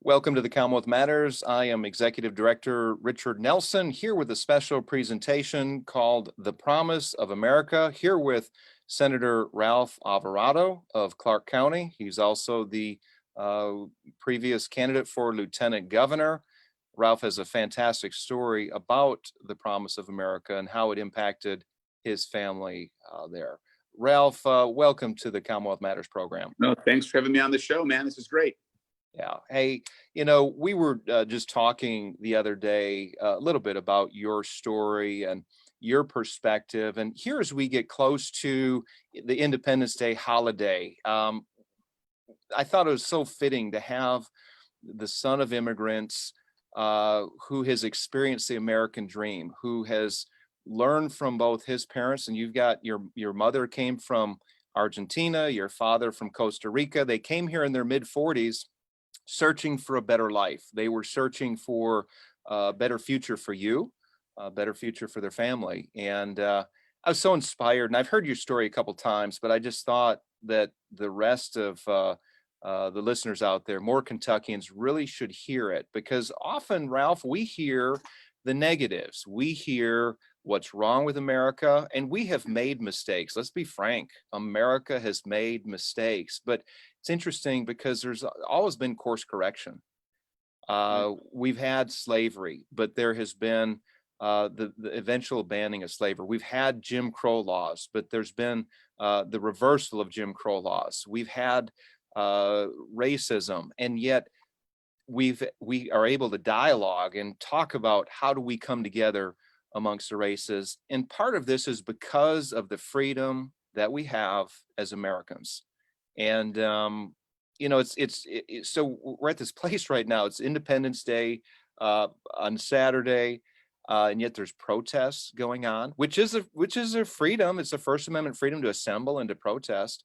Welcome to the Commonwealth Matters. I am Executive Director Richard Nelson, here with a special presentation called The Promise of America, here with Senator Ralph Alvarado of Clark County. He's also the previous candidate for Lieutenant Governor. Ralph has a fantastic story about the Promise of America and how it impacted his family there. Ralph, welcome to the Commonwealth Matters program. No, thanks for having me on the show, man. This is great. Yeah. Hey, we were just talking the other day a little bit about your story and your perspective. And here, as we get close to the Independence Day holiday, I thought it was so fitting to have the son of immigrants who has experienced the American dream, who has learned from both his parents, and you've got your mother came from Argentina, your father from Costa Rica. They came here in their mid-40s searching for a better life. They were searching for a better future for you, a better future for their family. And I was so inspired, and I've heard your story a couple times, but I just thought that the rest of the listeners out there, more Kentuckians, really should hear it, because often, Ralph, we hear the negatives. We hear what's wrong with America, and we have made mistakes. Let's be frank. America has made mistakes, but it's interesting because there's always been course correction. We've had slavery, but there has been the eventual banning of slavery. We've had Jim Crow laws, but there's been the reversal of Jim Crow laws. We've had racism, and yet we are able to dialogue and talk about how do we come together amongst the races. And part of this is because of the freedom that we have as Americans. And so we're at this place right now. It's Independence Day on Saturday, and yet there's protests going on, which is a freedom. It's a First Amendment freedom to assemble and to protest.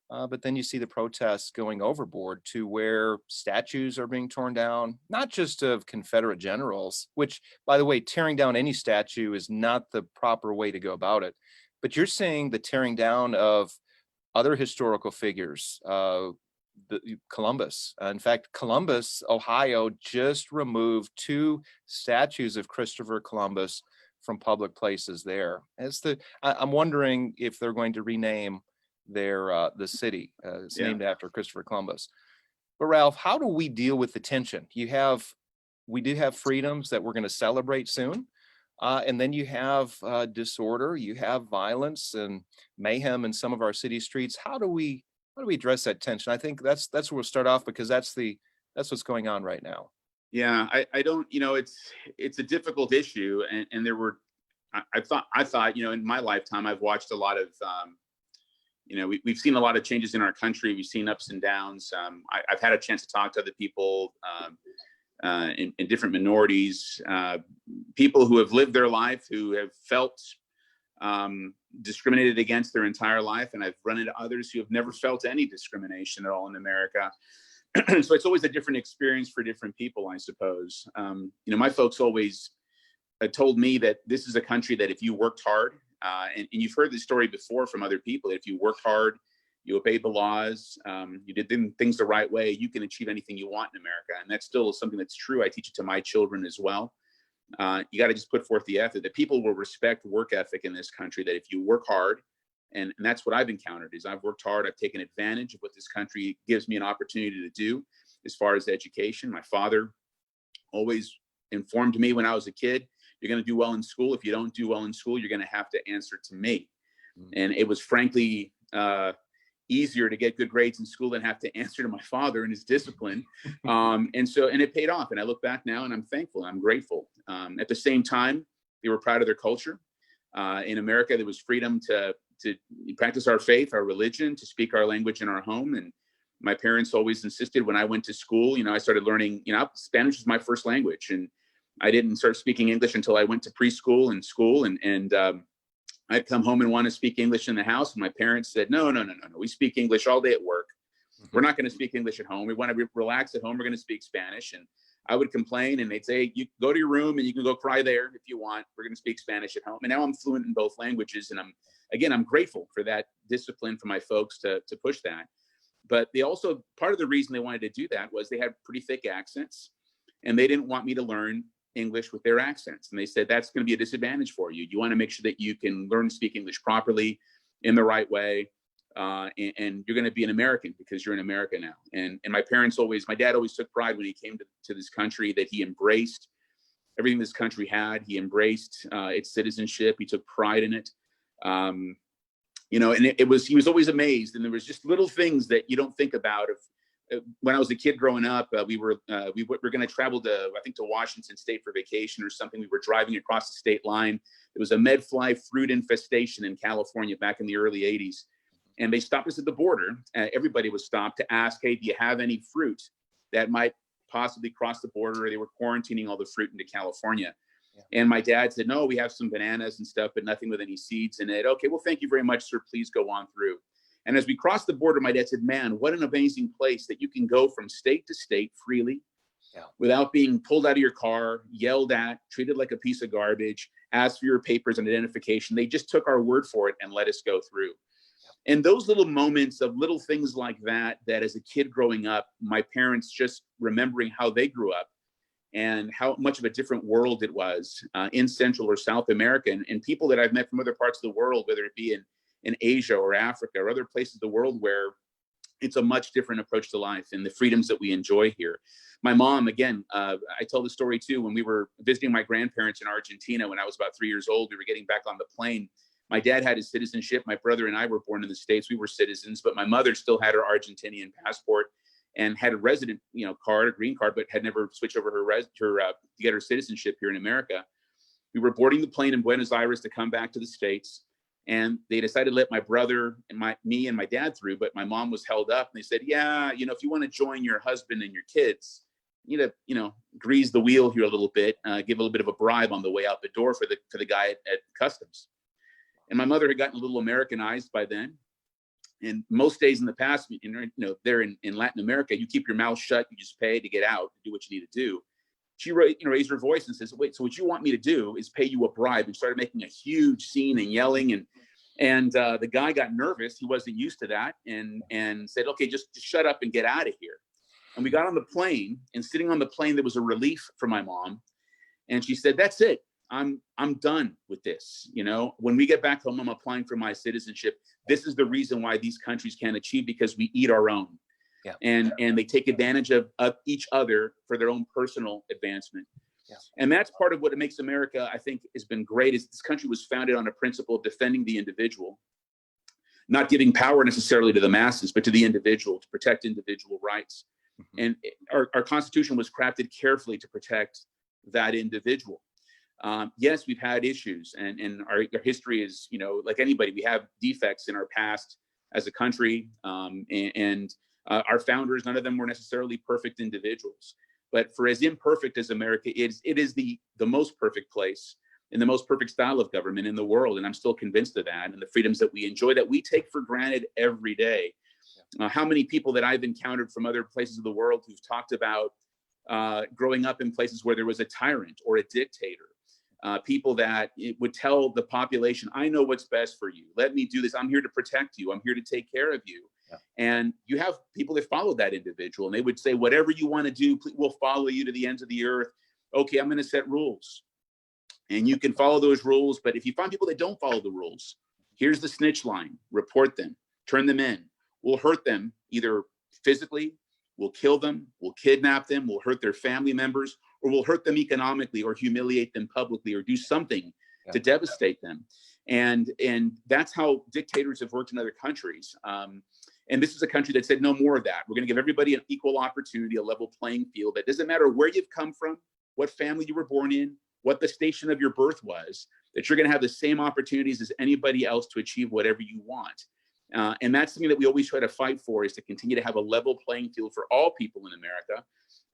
But then you see the protests going overboard to where statues are being torn down, not just of Confederate generals, which, by the way, tearing down any statue is not the proper way to go about it. But you're seeing the tearing down of other historical figures, Columbus. In fact, Columbus, Ohio, just removed 2 statues of Christopher Columbus from public places there. I'm wondering if they're going to rename the city. It's named after Christopher Columbus. But Ralph, how do we deal with the tension? We do have freedoms that we're going to celebrate soon. And then you have disorder, you have violence and mayhem in some of our city streets. How do we address that tension? I think that's where we'll start off, because that's what's going on right now. Yeah, I don't, it's a difficult issue. And there were, I thought, in my lifetime, I've watched a lot of, we've seen a lot of changes in our country. We've seen ups and downs. I've had a chance to talk to other people in different minorities, people who have lived their life, who have felt discriminated against their entire life. And I've run into others who have never felt any discrimination at all in America. So it's always a different experience for different people, I suppose. My folks always told me that this is a country that if you worked hard, and you've heard this story before from other people, if you worked hard, you obeyed the laws, you did things the right way, you can achieve anything you want in America. And that's still something that's true. I teach it to my children as well. You got to just put forth the effort that people will respect work ethic in this country, that if you work hard, and that's what I've encountered, is I've worked hard, I've taken advantage of what this country gives me an opportunity to do as far as education. My father always informed me when I was a kid, you're going to do well in school. If you don't do well in school, you're going to have to answer to me. And it was frankly easier to get good grades in school than have to answer to my father and his discipline. And it paid off. And I look back now and I'm thankful, I'm grateful. At the same time, they were proud of their culture. In America, there was freedom to practice our faith, our religion, to speak our language in our home. And my parents always insisted when I went to school, I started learning, Spanish was my first language. And I didn't start speaking English until I went to preschool and school. And I'd come home and want to speak English in the house. And my parents said, no. We speak English all day at work. We're not going to speak English at home. We want to relax at home. We're going to speak Spanish. And I would complain and they'd say, you go to your room and you can go cry there if you want. We're going to speak Spanish at home. And now I'm fluent in both languages. And I'm grateful for that discipline from my folks to push that. But they also, part of the reason they wanted to do that was they had pretty thick accents, and they didn't want me to learn English with their accents. And they said, that's going to be a disadvantage for you. You want to make sure that you can learn to speak English properly in the right way. And you're going to be an American because you're in America now. And my dad always took pride when he came to this country that he embraced everything this country had. He embraced its citizenship. He took pride in it. And he was always amazed. And there was just little things that you don't think about. When I was a kid growing up, we were going to travel to Washington State for vacation or something. We were driving across the state line. There was a medfly fruit infestation in California back in the early 80s. And they stopped us at the border. Everybody was stopped to ask, hey, do you have any fruit that might possibly cross the border? Or they were quarantining all the fruit into California. Yeah. And my dad said, no, we have some bananas and stuff, but nothing with any seeds in it. Okay, well, thank you very much, sir. Please go on through. And as we crossed the border, my dad said, man, what an amazing place that you can go from state to state freely, without being pulled out of your car, yelled at, treated like a piece of garbage, asked for your papers and identification. They just took our word for it and let us go through. And those little moments of little things like that as a kid growing up, my parents just remembering how they grew up and how much of a different world it was in Central or South America, and people that I've met from other parts of the world, whether it be in Asia or Africa or other places of the world where it's a much different approach to life and the freedoms that we enjoy here. My mom, again, I tell the story too, when we were visiting my grandparents in Argentina when I was about 3 years old, we were getting back on the plane. My dad had his citizenship. My brother and I were born in the States. We were citizens, but my mother still had her Argentinian passport and had a resident, card, a green card, but had never switched over to get her citizenship here in America. We were boarding the plane in Buenos Aires to come back to the States, and they decided to let my brother and me and my dad through, but my mom was held up. And they said, yeah, if you want to join your husband and your kids, you need to, grease the wheel here a little bit, give a little bit of a bribe on the way out the door for the guy at customs. And my mother had gotten a little Americanized by then. And most days in the past, there in Latin America, you keep your mouth shut, you just pay to get out, do what you need to do. She raised her voice and says, wait, so what you want me to do is pay you a bribe, and started making a huge scene and yelling. And the guy got nervous. He wasn't used to that, and said, okay, just shut up and get out of here. And we got on the plane, and sitting on the plane, there was a relief for my mom. And she said, that's it. I'm done with this. When we get back home, I'm applying for my citizenship. This is the reason why these countries can't achieve, because we eat our own. Yeah. And they take advantage of each other for their own personal advancement. Yeah. And that's part of what makes America, I think, has been great, is this country was founded on a principle of defending the individual, not giving power necessarily to the masses, but to the individual, to protect individual rights. Mm-hmm. And our Constitution was crafted carefully to protect that individual. Yes, we've had issues, and our history is, like anybody, we have defects in our past as a country, and our founders, none of them were necessarily perfect individuals. But for as imperfect as America is, it is the most perfect place and the most perfect style of government in the world. And I'm still convinced of that, and the freedoms that we enjoy that we take for granted every day. How many people that I've encountered from other places of the world who've talked about growing up in places where there was a tyrant or a dictator. People that would tell the population, I know what's best for you. Let me do this. I'm here to protect you. I'm here to take care of you. Yeah. And you have people that follow that individual, and they would say, whatever you want to do, we'll follow you to the ends of the earth. Okay, I'm going to set rules. And you can follow those rules. But if you find people that don't follow the rules, here's the snitch line. Report them. Turn them in. We'll hurt them either physically, we'll kill them, we'll kidnap them, we'll hurt their family members, or we'll hurt them economically or humiliate them publicly or do something to devastate them. And that's how dictators have worked in other countries. And this is a country that said no more of that. We're going to give everybody an equal opportunity, a level playing field. That doesn't matter where you've come from, what family you were born in, what the station of your birth was, that you're going to have the same opportunities as anybody else to achieve whatever you want. And that's something that we always try to fight for, is to continue to have a level playing field for all people in America.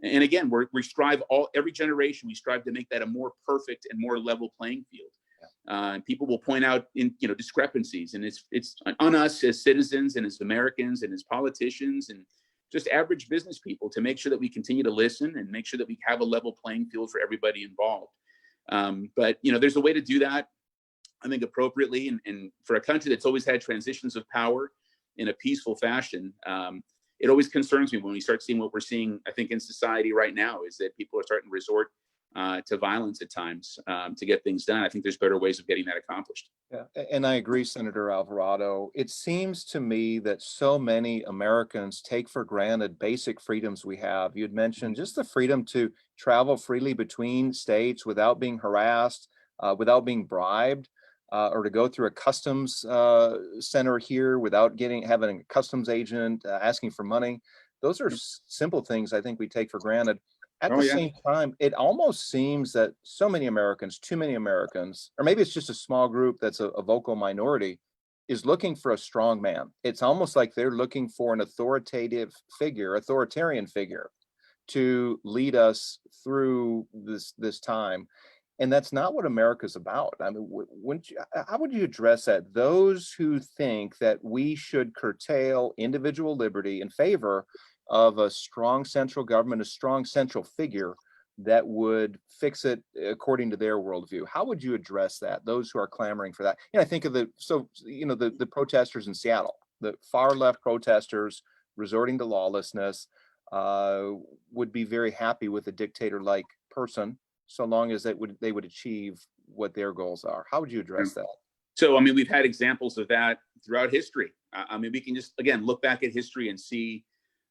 And again, we strive every generation, we strive to make that a more perfect and more level playing field. And people will point out discrepancies, and it's on us as citizens and as Americans and as politicians and just average business people to make sure that we continue to listen and make sure that we have a level playing field for everybody involved. But there's a way to do that, I think, appropriately, and for a country that's always had transitions of power in a peaceful fashion. it always concerns me when we start seeing what we're seeing, I think, in society right now, is that people are starting to resort to violence at times to get things done. I think there's better ways of getting that accomplished. Yeah, and I agree, Senator Alvarado. It seems to me that so many Americans take for granted basic freedoms we have. You'd mentioned just the freedom to travel freely between states without being harassed, without being bribed, or to go through a customs center here without having a customs agent asking for money. Those are simple things I think we take for granted. At Oh, the yeah. same time, it almost seems that so many Americans, too many Americans, or maybe it's just a small group that's a vocal minority, is looking for a strong man. It's almost like they're looking for an authoritarian figure to lead us through this time. And that's not what America's about. I mean, how would you address that? Those who think that we should curtail individual liberty in favor of a strong central government, a strong central figure that would fix it according to their worldview. How would you address that? Those who are clamoring for that. I think of the protesters in Seattle, the far left protesters resorting to lawlessness, would be very happy with a dictator-like person, so long as they would achieve what their goals are. How would you address that? So, I mean, we've had examples of that throughout history. I mean, we can just, again, look back at history and see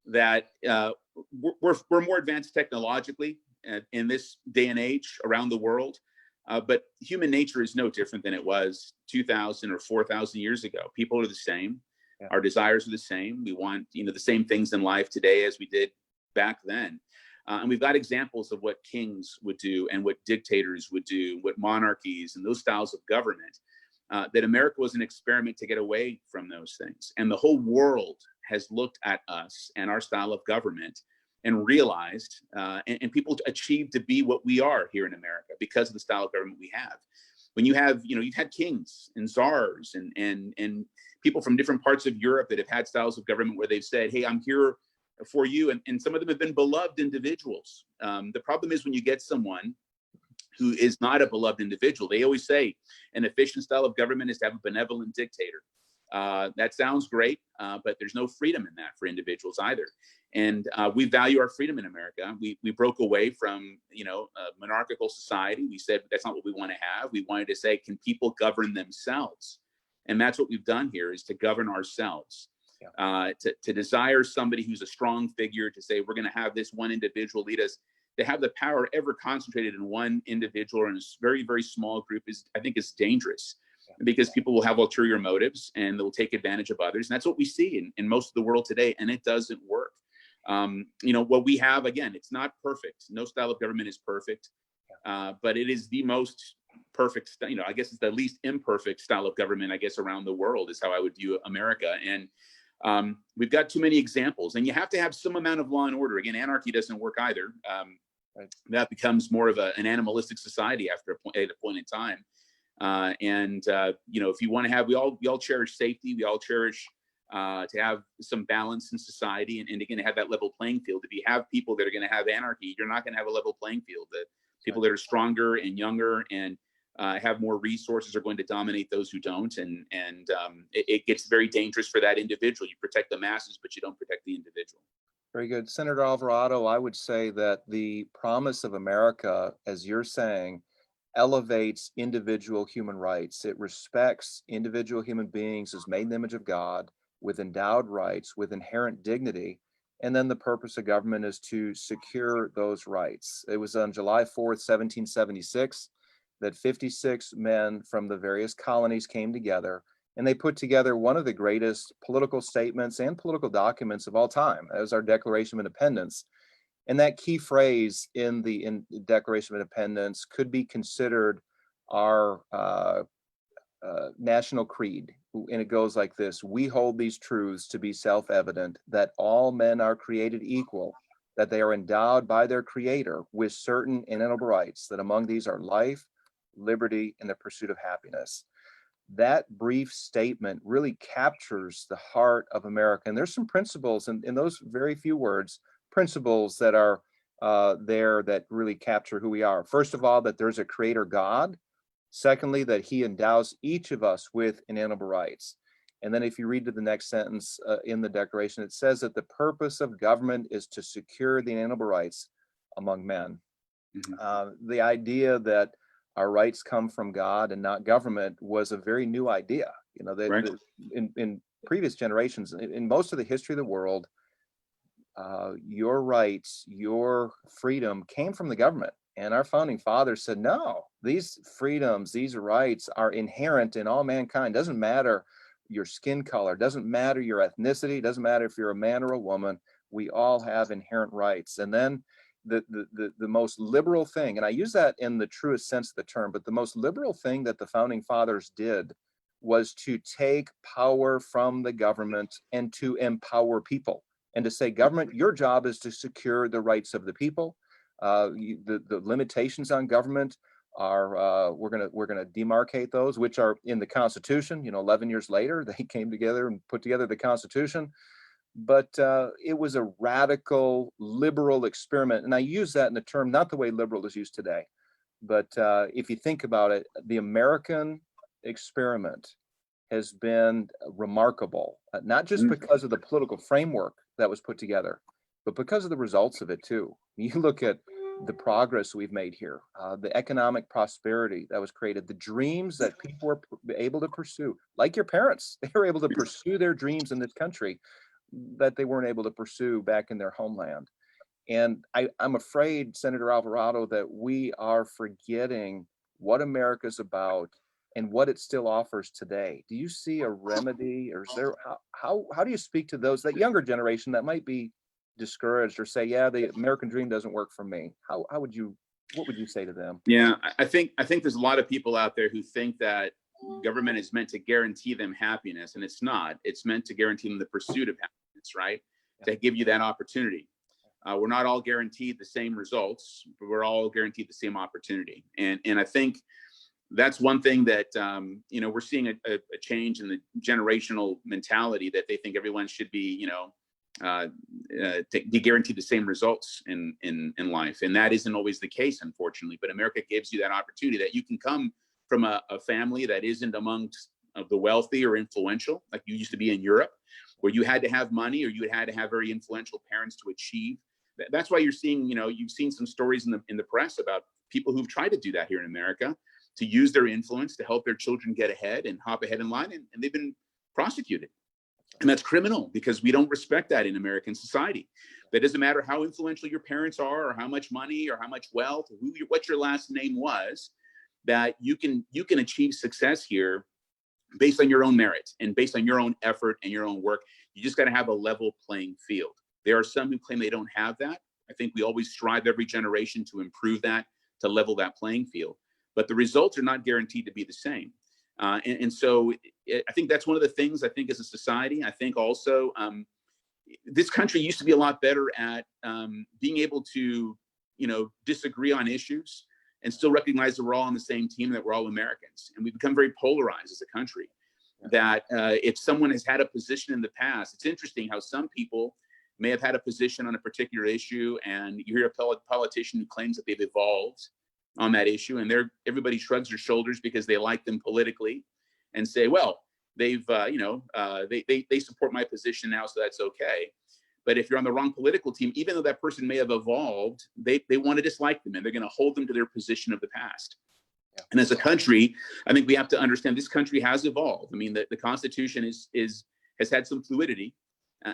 that we're more advanced technologically in this day and age around the world. But human nature is no different than it was 2,000 or 4,000 years ago. People are the same. Yeah. Our desires are the same. We want, the same things in life today as we did back then. And we've got examples of what kings would do and what dictators would do, what monarchies and those styles of government, that America was an experiment to get away from those things. And the whole world has looked at us and our style of government and realized, and people achieved to be what we are here in America because of the style of government we have. When you have, you've had kings and czars and people from different parts of Europe that have had styles of government where they've said, hey, I'm here for you. And some of them have been beloved individuals. The problem is when you get someone who is not a beloved individual, they always say an efficient style of government is to have a benevolent dictator. That sounds great, but there's no freedom in that for individuals either. And we value our freedom in America. We broke away from, a monarchical society. We said that's not what we want to have. We wanted to say, can people govern themselves? And that's what we've done here, is to govern ourselves. To desire somebody who's a strong figure, to say we're going to have this one individual lead us, to have the power ever concentrated in one individual or in a very, very small group I think is dangerous, because people will have ulterior motives and they'll take advantage of others. And that's what we see in most of the world today. And it doesn't work. What we have, again, it's not perfect. No style of government is perfect, but it is the most perfect, I guess it's the least imperfect style of government, I guess, around the world is how I would view America. And we've got too many examples, and you have to have some amount of law and order. Again, anarchy doesn't work either. Right. That becomes more of an animalistic society at a point in time. If you want to have, we all cherish safety. We all cherish to have some balance in society, and again, to have that level playing field. If you have people that are going to have anarchy, you're not going to have a level playing field. The people that are stronger and younger and have more resources are going to dominate those who don't, and it gets very dangerous for that individual. You protect the masses, but you don't protect the individual. Very good. Senator Alvarado, I would say that the promise of America, as you're saying, elevates individual human rights. It respects individual human beings as made in the image of God, with endowed rights, with inherent dignity. And then the purpose of government is to secure those rights. It was on July 4th, 1776, that 56 men from the various colonies came together, and they put together one of the greatest political statements and political documents of all time. That was our Declaration of Independence. And that key phrase in the Declaration of Independence could be considered our national creed. And it goes like this: we hold these truths to be self-evident, that all men are created equal, that they are endowed by their Creator with certain inalienable rights, that among these are life, liberty, and the pursuit of happiness. That brief statement really captures the heart of America. And there's some principles in those very few words, principles that are there that really capture who we are. First of all, that there's a creator God. Secondly, that he endows each of us with inalienable rights. And then if you read to the next sentence in the Declaration, it says that the purpose of government is to secure the inalienable rights among men. The idea that our rights come from God and not government was a very new idea. You know, Right. in previous generations, in most of the history of the world, your rights, your freedom came from the government. And our founding fathers said, no, these freedoms, these rights are inherent in all mankind. Doesn't matter your skin color, doesn't matter your ethnicity, doesn't matter if you're a man or a woman. We all have inherent rights. And then the most liberal thing, and I use that in the truest sense of the term, but the most liberal thing that the founding fathers did was to take power from the government and to empower people, and to say, government, your job is to secure the rights of the people. The limitations on government are we're gonna demarcate those, which are in the Constitution. 11 years later, they came together and put together the Constitution. But it was a radical liberal experiment, and I use that in the term not the way liberal is used today, but if you think about it, the American experiment has been remarkable, not just because of the political framework that was put together, but because of the results of it too. You look at the progress we've made here, the economic prosperity that was created, the dreams that people were able to pursue, like your parents. They were able to pursue their dreams in this country that they weren't able to pursue back in their homeland. And I'm afraid, Senator Alvarado, that we are forgetting what America's about and what it still offers today. Do you see a remedy, or is there, how do you speak to that younger generation that might be discouraged or say, yeah, the American dream doesn't work for me? What would you say to them? Yeah, I think there's a lot of people out there who think that government is meant to guarantee them happiness, and it's not. It's meant to guarantee them the pursuit of happiness, right? To give you that opportunity. We're not all guaranteed the same results, but we're all guaranteed the same opportunity. And I think that's one thing that we're seeing a change in the generational mentality, that they think everyone should be be guaranteed the same results in life, and that isn't always the case, unfortunately. But America gives you that opportunity, that you can come from a family that isn't amongst of the wealthy or influential, like you used to be in Europe, where you had to have money or you had to have very influential parents to achieve. That's why you're seeing, you've seen some stories in the press about people who've tried to do that here in America, to use their influence to help their children get ahead and hop ahead in line, and they've been prosecuted. And that's criminal, because we don't respect that in American society. That doesn't matter how influential your parents are, or how much money, or how much wealth, or what your last name was, that you can achieve success here based on your own merit and based on your own effort and your own work. You just got to have a level playing field. There are some who claim they don't have that. I think we always strive every generation to improve that, to level that playing field. But the results are not guaranteed to be the same. And so I think that's one of the things, I think, as a society. I think also this country used to be a lot better at being able to, disagree on issues and still recognize that we're all on the same team, that we're all Americans. And we've become very polarized as a country, that if someone has had a position in the past, it's interesting how some people may have had a position on a particular issue, and you hear a politician who claims that they've evolved on that issue, and everybody shrugs their shoulders because they like them politically and say, well, they've they support my position now, so that's okay. But if you're on the wrong political team, even though that person may have evolved, they want to dislike them, and they're going to hold them to their position of the past. Yeah. And as a country, I think we have to understand this country has evolved. I mean, the Constitution has had some fluidity,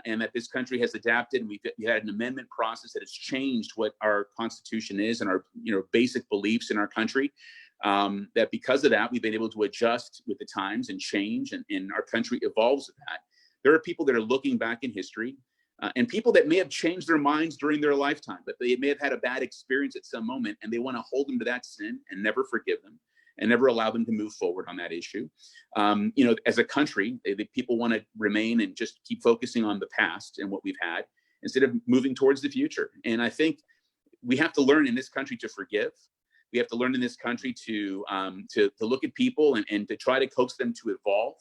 and that this country has adapted, and we had an amendment process that has changed what our Constitution is and our basic beliefs in our country. That because of that, we've been able to adjust with the times and change, and our country evolves with that. There are people that are looking back in history, and people that may have changed their minds during their lifetime, but they may have had a bad experience at some moment, and they want to hold them to that sin and never forgive them and never allow them to move forward on that issue. As a country, people want to remain and just keep focusing on the past and what we've had instead of moving towards the future. And I think we have to learn in this country to forgive. We have to learn in this country to look at people and to try to coax them to evolve.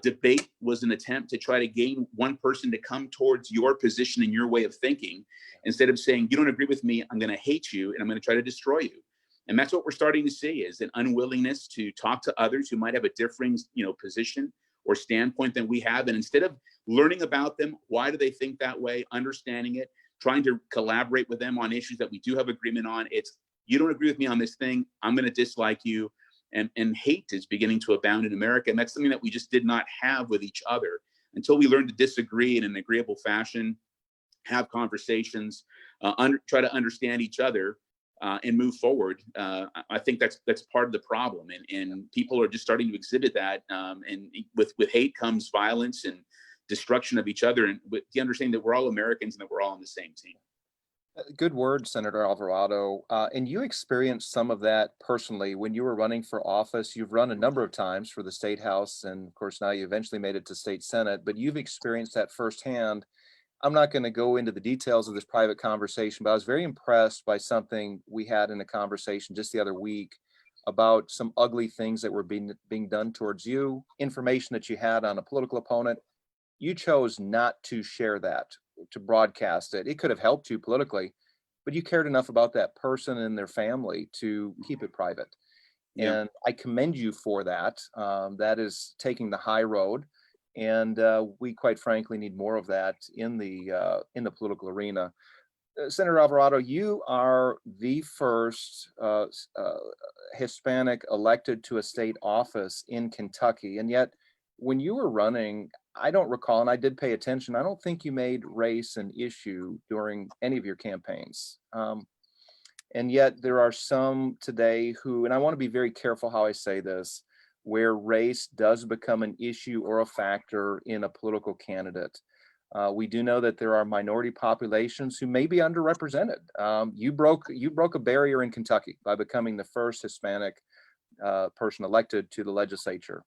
Debate was an attempt to try to gain one person to come towards your position and your way of thinking, instead of saying, you don't agree with me, I'm going to hate you and I'm going to try to destroy you. And that's what we're starting to see, is an unwillingness to talk to others who might have a differing, position or standpoint than we have. And instead of learning about them, why do they think that way, understanding it, trying to collaborate with them on issues that we do have agreement on, it's, you don't agree with me on this thing, I'm going to dislike you. And hate is beginning to abound in America. And that's something that we just did not have with each other until we learned to disagree in an agreeable fashion, have conversations, try to understand each other, and move forward. I think that's part of the problem. And people are just starting to exhibit that. And with hate comes violence and destruction of each other, and with the understanding that we're all Americans and that we're all on the same team. Good word, Senator Alvarado. And you experienced some of that personally when you were running for office. You've run a number of times for the state house, and of course now you eventually made it to state senate, but you've experienced that firsthand. I'm not going to go into the details of this private conversation, but I was very impressed by something we had in a conversation just the other week about some ugly things that were being done towards you, information that you had on a political opponent. You chose not to share that, to broadcast it. It could have helped you politically, but you cared enough about that person and their family to keep it private. Yeah. And I commend you for that. That is taking the high road. And we quite frankly need more of that in the political arena. Senator Alvarado, you are the first Hispanic elected to a state office in Kentucky. And yet when you were running, I don't recall, and I did pay attention, I don't think you made race an issue during any of your campaigns. And yet there are some today who, and I want to be very careful how I say this, where race does become an issue or a factor in a political candidate. We do know that there are minority populations who may be underrepresented. You broke a barrier in Kentucky by becoming the first Hispanic person elected to the legislature.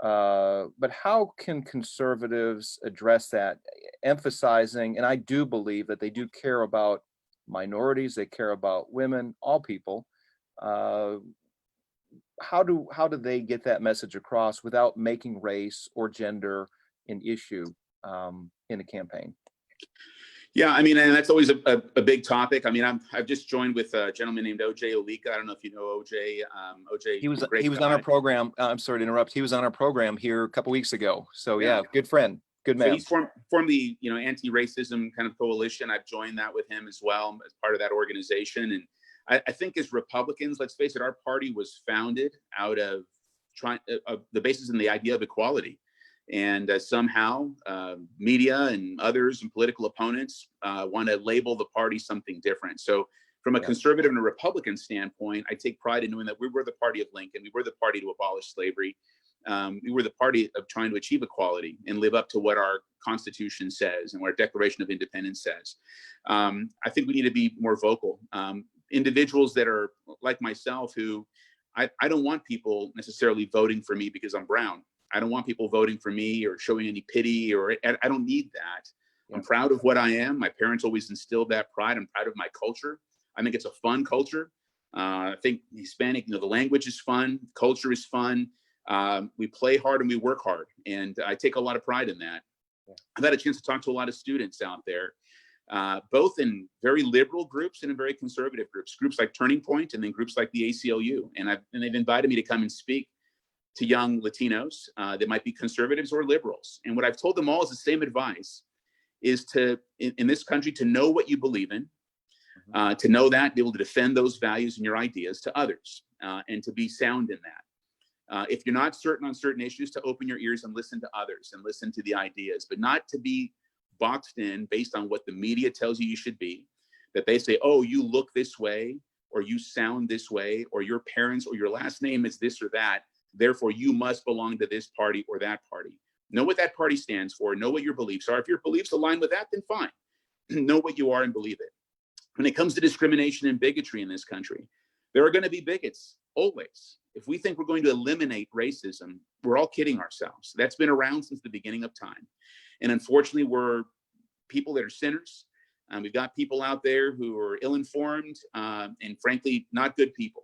But how can conservatives address that, emphasizing, and I do believe that they do care about minorities, they care about women, all people. How do they get that message across without making race or gender an issue in a campaign? Yeah, I mean, and that's always a big topic. I mean, I've just joined with a gentleman named OJ Olika. I don't know if you know OJ. OJ, He was great on our guy. program. I'm sorry to interrupt. He was on our program here a couple weeks ago. So Yeah. yeah, good friend, good So man. he's formed the anti-racism kind of coalition. I've joined that with him as well as part of that organization. And I think as Republicans, let's face it, our party was founded out of the basis in the idea of equality. And somehow media and others and political opponents want to label the party something different. So from a conservative and a Republican standpoint, I take pride in knowing that we were the party of Lincoln. We were the party to abolish slavery. We were the party of trying to achieve equality and live up to what our Constitution says and what our Declaration of Independence says. I think we need to be more vocal. Individuals that are like myself, who I don't want people necessarily voting for me because I'm brown. I don't want people voting for me or showing any pity, or I don't need that. I'm proud of what I am. My parents always instilled that pride. I'm proud of my culture. I think it's a fun culture. I think Hispanic, the language is fun. Culture is fun. We play hard and we work hard. And I take a lot of pride in that. I've had a chance to talk to a lot of students out there, both in very liberal groups and in very conservative groups like Turning Point, and then groups like the ACLU. And they've invited me to come and speak to young Latinos that might be conservatives or liberals. And what I've told them all is the same advice, is to, in this country, to know what you believe in, to know that, be able to defend those values and your ideas to others, and to be sound in that. If you're not certain on certain issues, to open your ears and listen to others and listen to the ideas, but not to be boxed in based on what the media tells you should be, that they say, oh, you look this way, or you sound this way, or your parents or your last name is this or that, therefore you must belong to this party or that party. Know what that party stands for, know what your beliefs are. If your beliefs align with that, then fine. Know what you are and believe it. When it comes to discrimination and bigotry in this country, there are going to be bigots, always. If we think we're going to eliminate racism, we're all kidding ourselves. That's been around since the beginning of time. And unfortunately, we're people that are sinners. We've got people out there who are ill-informed and frankly, not good people,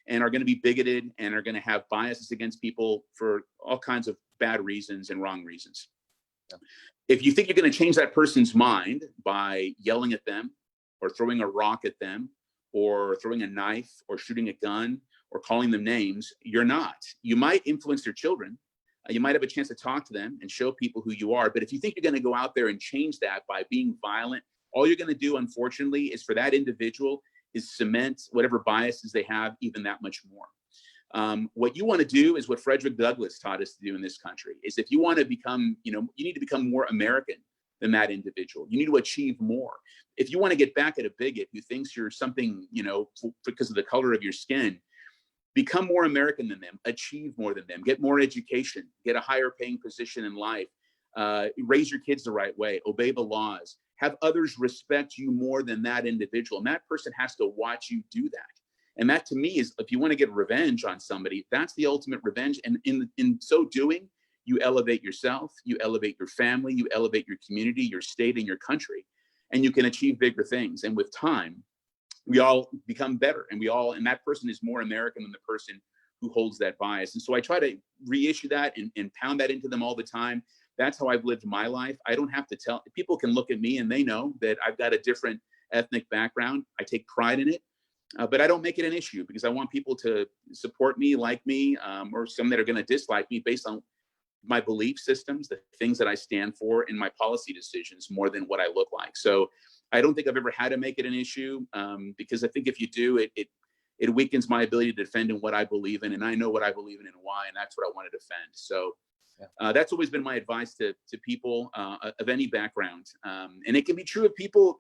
and are going to be bigoted and are going to have biases against people for all kinds of bad reasons and wrong reasons. Yeah. If you think you're going to change that person's mind by yelling at them or throwing a rock at them or throwing a knife or shooting a gun or calling them names, you're not. You might influence their children, You might have a chance to talk to them and show people who you are. But if you think you're going to go out there and change that by being violent, all you're going to do, unfortunately, is for that individual is cement whatever biases they have even that much more. What you want to do is what Frederick Douglass taught us to do in this country, is if you want to become, you need to become more American than that individual. You need to achieve more. If you want to get back at a bigot who thinks you're something, because of the color of your skin, become more American than them, achieve more than them, get more education, get a higher paying position in life, raise your kids the right way, obey the laws, have others respect you more than that individual. And that person has to watch you do that. And that, to me, is, if you want to get revenge on somebody, that's the ultimate revenge. And in so doing, you elevate yourself, you elevate your family, you elevate your community, your state, and your country, and you can achieve bigger things. And with time, we all become better, and that person is more American than the person who holds that bias. And so I try to reissue that and pound that into them all the time. That's how I've lived my life. I don't have to tell people. Can look at me and they know that I've got a different ethnic background. I take pride in it. But I don't make it an issue, because I want people to support me, like me, or some that are going to dislike me based on my belief systems, the things that I stand for, and my policy decisions more than what I look like. So I don't think I've ever had to make it an issue, because I think if you do, it weakens my ability to defend in what I believe in, and I know what I believe in and why, and that's what I want to defend. So that's always been my advice to people of any background, and it can be true of people.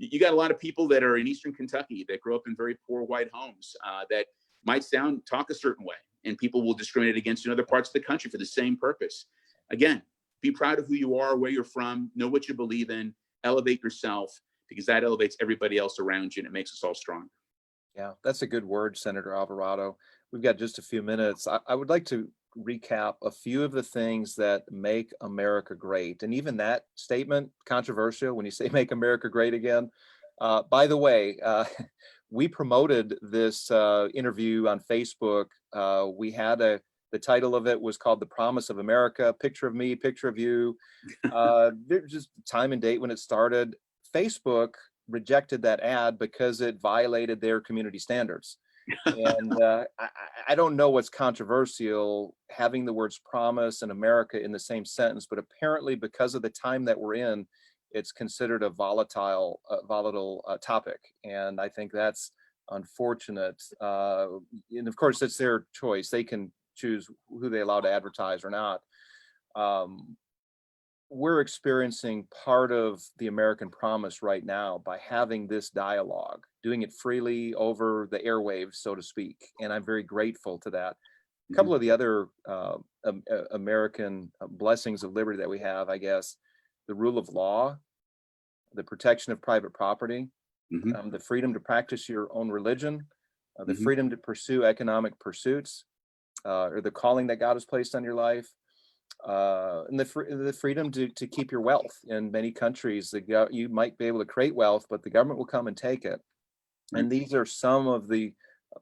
You got a lot of people that are in Eastern Kentucky that grow up in very poor white homes that might talk a certain way, and people will discriminate against you in other parts of the country for the same purpose. Again, be proud of who you are, where you're from, know what you believe in, elevate yourself, because that elevates everybody else around you, and it makes us all stronger. Yeah, that's a good word, Senator Alvarado. We've got just a few minutes. I would like to recap a few of the things that make America great. And even that statement, controversial when you say make America great again. By the way, we promoted this interview on Facebook. We had the title of it was called The Promise of America, picture of me, picture of you. There's just time and date when it started. Facebook rejected that ad because it violated their community standards. And I don't know what's controversial having the words promise and America in the same sentence, but apparently because of the time that we're in, it's considered a volatile topic. And I think that's unfortunate. And of course, it's their choice. They can choose who they allow to advertise or not. We're experiencing part of the American promise right now by having this dialogue, doing it freely over the airwaves, so to speak. And I'm very grateful to that. A couple of the other American blessings of liberty that we have, I guess, the rule of law, the protection of private property, the freedom to practice your own religion, the freedom to pursue economic pursuits, or the calling that God has placed on your life. And the freedom to keep your wealth. In many countries, you might be able to create wealth, but the government will come and take it. And these are some of the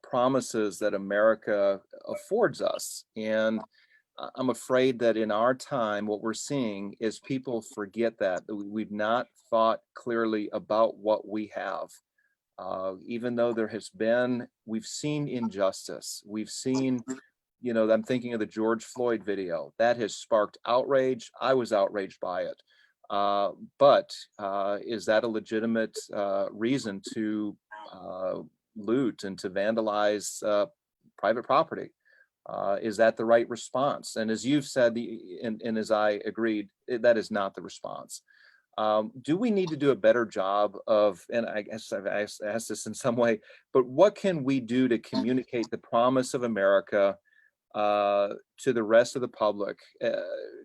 promises that America affords us. And I'm afraid that in our time, what we're seeing is people forget that we've not thought clearly about what we have. Even though we've seen injustice, we've seen, I'm thinking of the George Floyd video that has sparked outrage. I was outraged by it. But is that a legitimate reason to loot and to vandalize private property? Is that the right response? And as you've said, and as I agreed, that is not the response. Do we need to do a better job of, and I guess I've asked this in some way, but what can we do to communicate the promise of America to the rest of the public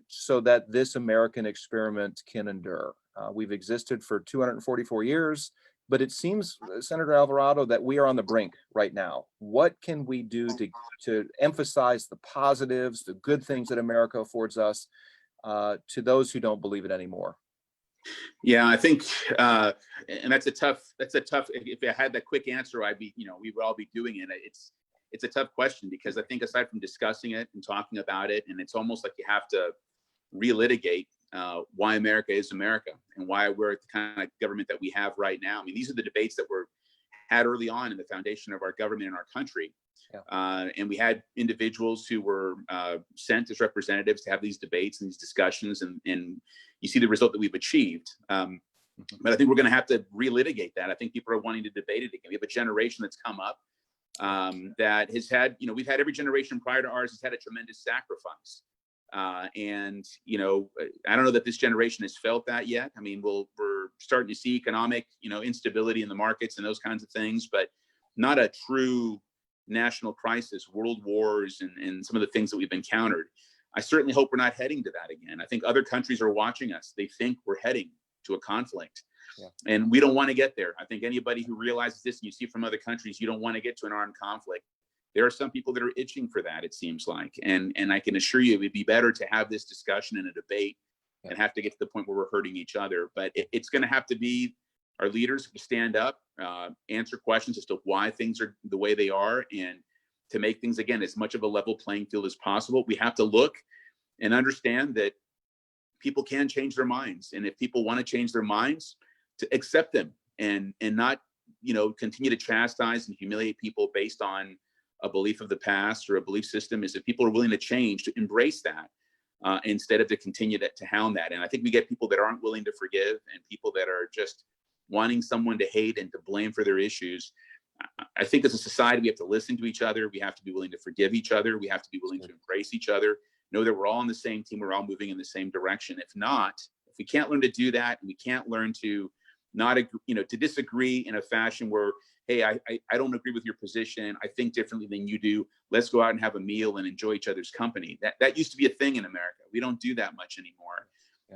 so that this American experiment can endure? We've existed for 244 years, but it seems, Senator Alvarado, that we are on the brink right now. What can we do to emphasize the positives, the good things that America affords us to those who don't believe it anymore? Yeah, I think, and that's a tough, if I had that quick answer, we would all be doing it. It's a tough question, because I think aside from discussing it and talking about it, and it's almost like you have to relitigate why America is America and why we're the kind of government that we have right now. I mean, these are the debates that were had early on in the foundation of our government and our country. And we had individuals who were sent as representatives to have these debates and these discussions, and you see the result that we've achieved. But I think we're going to have to relitigate that. I think people are wanting to debate it again. We have a generation that's come up that has had, we've had every generation prior to ours has had a tremendous sacrifice. And, I don't know that this generation has felt that yet. I mean, we're starting to see economic, instability in the markets and those kinds of things, but not a true national crisis, world wars, and some of the things that we've encountered. I certainly hope we're not heading to that again. I think other countries are watching us. They think we're heading to a conflict. Yeah. And we don't want to get there. I think anybody who realizes this, and you see from other countries, you don't want to get to an armed conflict. There are some people that are itching for that, it seems like. And I can assure you it would be better to have this discussion and a debate and have to get to the point where we're hurting each other. But it's going to have to be our leaders who stand up, answer questions as to why things are the way they are, and to make things, again, as much of a level playing field as possible. We have to look and understand that people can change their minds. And if people want to change their minds, to accept them and not, continue to chastise and humiliate people based on a belief of the past or a belief system. Is if people are willing to change, to embrace that instead of to continue to hound that. And I think we get people that aren't willing to forgive and people that are just wanting someone to hate and to blame for their issues. I think as a society, we have to listen to each other. We have to be willing to forgive each other. We have to be willing to embrace each other, know that we're all on the same team. We're all moving in the same direction. If not, if we can't learn to do that, and we can't learn to not, to disagree in a fashion where, hey, I don't agree with your position. I think differently than you do. Let's go out and have a meal and enjoy each other's company. That used to be a thing in America. We don't do that much anymore.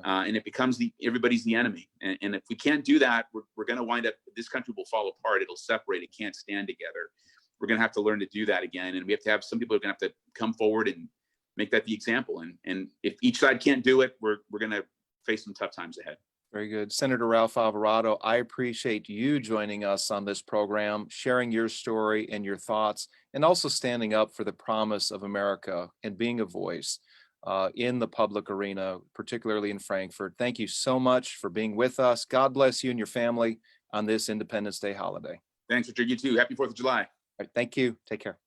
And it becomes everybody's the enemy. And if we can't do that, we're going to wind up, this country will fall apart. It'll separate. It can't stand together. We're going to have to learn to do that again. And we have to have some people who are going to have to come forward and make that the example. And if each side can't do it, we're going to face some tough times ahead. Very good. Senator Ralph Alvarado, I appreciate you joining us on this program, sharing your story and your thoughts, and also standing up for the promise of America and being a voice in the public arena, particularly in Frankfurt. Thank you so much for being with us. God bless you and your family on this Independence Day holiday. Thanks, Richard. You too. Happy 4th of July. All right, thank you. Take care.